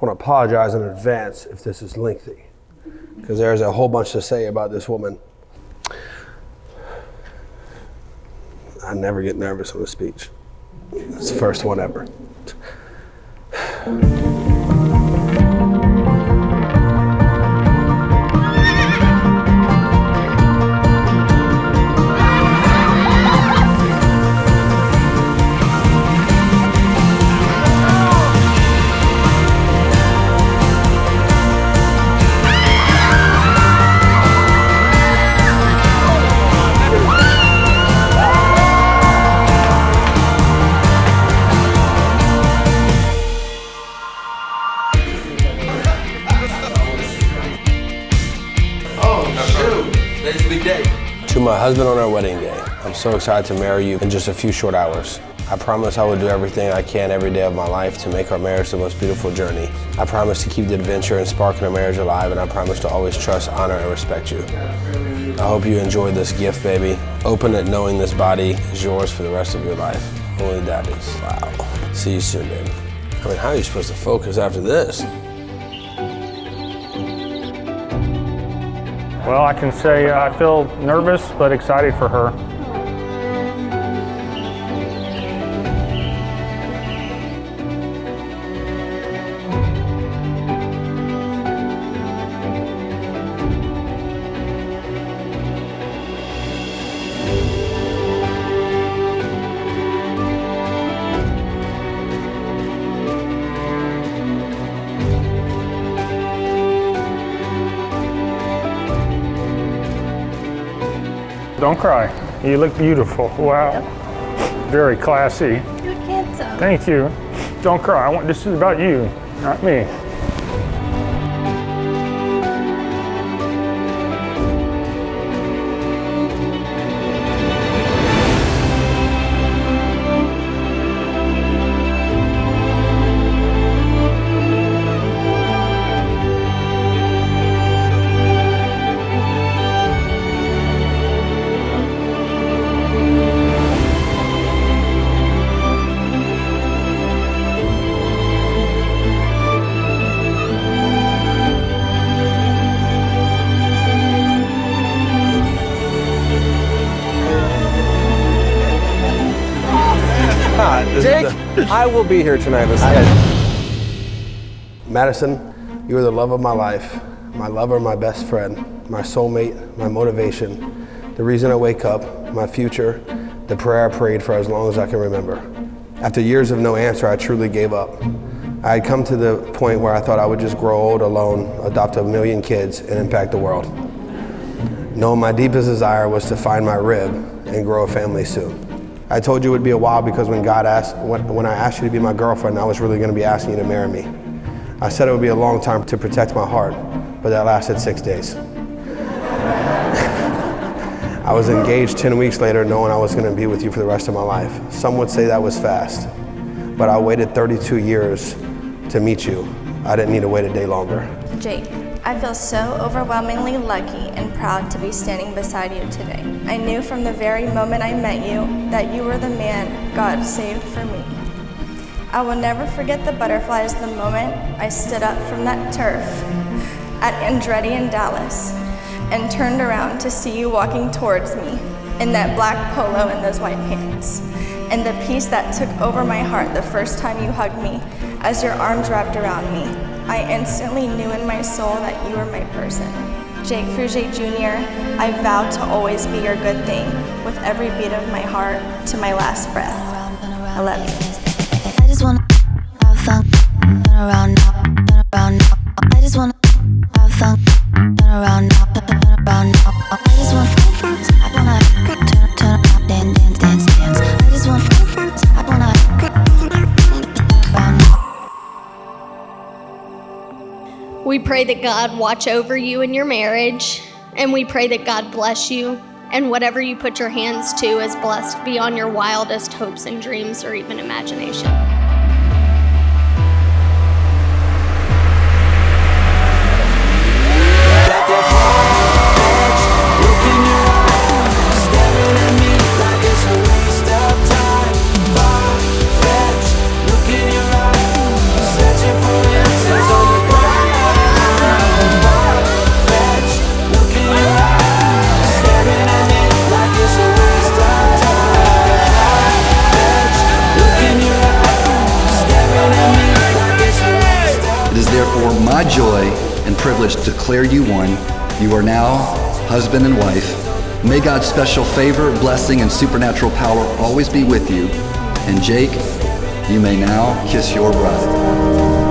want to apologize in advance if this is lengthy, because there's a whole bunch to say about this woman. I never get nervous on a speech. It's the first one ever. To my husband on our wedding day, I'm so excited to marry you in just a few short hours. I promise I will do everything I can every day of my life to make our marriage the most beautiful journey. I promise to keep the adventure and spark in our marriage alive, and I promise to always trust, honor, and respect you. I hope you enjoy this gift, baby. Open it knowing this body is yours for the rest of your life. Only that is. Wow. See you soon, baby. I mean, how are you supposed to focus after this? Well, I can say I feel nervous but excited for her. Don't cry. You look beautiful. Wow. Very classy. You're handsome. Thank you. Don't cry. This is about you, not me. Jake, I will be here tonight. Madison, you are the love of my life, my lover, my best friend, my soulmate, my motivation, the reason I wake up, my future, the prayer I prayed for as long as I can remember. After years of no answer, I truly gave up. I had come to the point where I thought I would just grow old alone, adopt a million kids, and impact the world. No, my deepest desire was to find my rib and grow a family soon. I told you it would be a while because when I asked you to be my girlfriend, I was really going to be asking you to marry me. I said it would be a long time to protect my heart, but that lasted 6 days. I was engaged 10 weeks later knowing I was going to be with you for the rest of my life. Some would say that was fast, but I waited 32 years to meet you. I didn't need to wait a day longer. Jake, I feel so overwhelmingly lucky and proud to be standing beside you today. I knew from the very moment I met you that you were the man God saved for me. I will never forget the butterflies the moment I stood up from that turf at Andretti in Dallas and turned around to see you walking towards me in that black polo and those white pants. And the peace that took over my heart the first time you hugged me as your arms wrapped around me. I instantly knew in my soul that you were my person. Jake Frugier Jr., I vow to always be your good thing with every beat of my heart to my last breath. I love you. I just wanna have fun, turn around now, turn around now. I just wanna have fun, turn around now, turn around now. I just wanna I wanna turn around, dance, dance, dance. I just wanna I wanna turn around now. We pray that God watch over you in your marriage, and we pray that God bless you, and whatever you put your hands to is blessed beyond your wildest hopes and dreams or even imagination. Searching for answers. is therefore my joy and privilege to declare you one. You are now husband and wife. May God's special favor, blessing, and supernatural power always be with you. And Jake, you may now kiss your bride.